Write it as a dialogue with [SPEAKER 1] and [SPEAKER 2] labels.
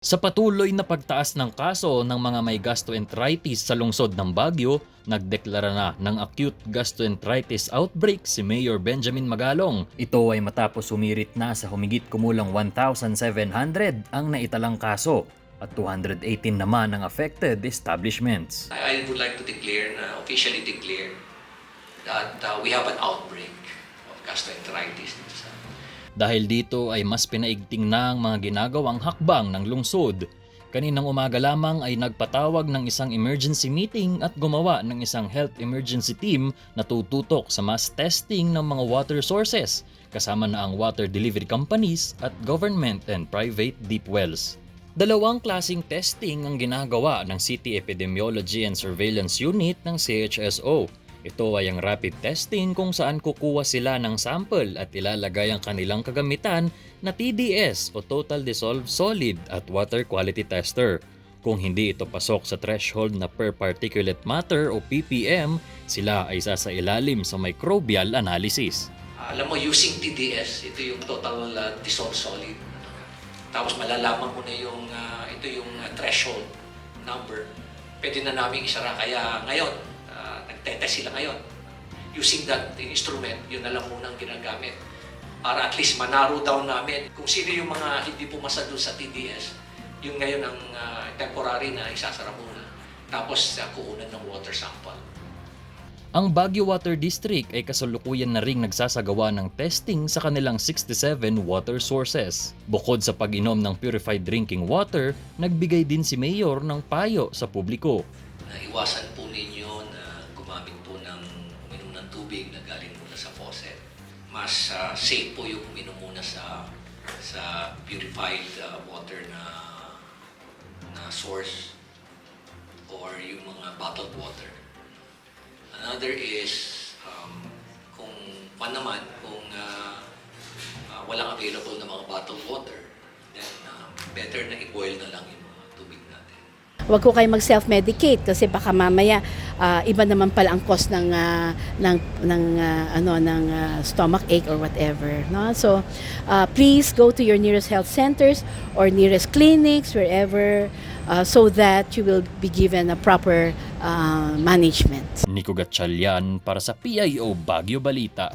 [SPEAKER 1] Sa patuloy na pagtaas ng kaso ng mga may gastroenteritis sa lungsod ng Baguio, nagdeklara na ng acute gastroenteritis outbreak si Mayor Benjamin Magalong. Ito ay matapos humirit na sa humigit kumulang 1,700 ang naitalang kaso at 218 naman ang affected establishments.
[SPEAKER 2] I would like to officially declare that we have an outbreak of gastroenteritis.
[SPEAKER 1] Dahil dito ay mas pinaigting na ang mga ginagawang hakbang ng lungsod. Kaninang umaga lamang ay nagpatawag ng isang emergency meeting at gumawa ng isang health emergency team na tututok sa mass testing ng mga water sources, kasama na ang water delivery companies at government and private deep wells. Dalawang klasing testing ang ginagawa ng City Epidemiology and Surveillance Unit ng CHSO. Ito ay ang rapid testing kung saan kukuha sila ng sample at ilalagay ang kanilang kagamitan na TDS o Total Dissolved Solid at Water Quality Tester. Kung hindi ito pasok sa threshold na per particulate matter o ppm, sila ay sasailalim sa microbial analysis.
[SPEAKER 2] Alam mo, using TDS, ito yung Total Dissolved Solid. Tapos malalaman mo na ito yung threshold number. Pwede na namin isara. Kaya ngayon, nagtetest sila ngayon. Using that instrument, yun na lang munang ginagamit. Para at least manarrow down namin kung sino yung mga hindi pumasa doon sa TDS. Yun ngayon ang temporary na isasara muna. Tapos kukunan ng water sample.
[SPEAKER 1] Ang Baguio Water District ay kasalukuyan na ring nagsasagawa ng testing sa kanilang 67 water sources. Bukod sa pag-inom ng purified drinking water, nagbigay din si Mayor ng payo sa publiko.
[SPEAKER 2] Iwasan po ninyo na gumamit po ng uminom ng tubig na galing muna sa faucet. Mas safe po yung uminom muna sa purified water na source or yung mga bottled water. Another is kung walang available na mga bottled water, then better na i-boil na lang yung mga tubig natin.
[SPEAKER 3] Huwag ko kayo mag-self-medicate kasi baka mamaya iba naman pala ang cause ng stomach ache or whatever, no? So please go to your nearest health centers or nearest clinics wherever so that you will be given a proper management.
[SPEAKER 1] Nico Gatchalian para sa PIO Baguio Balita.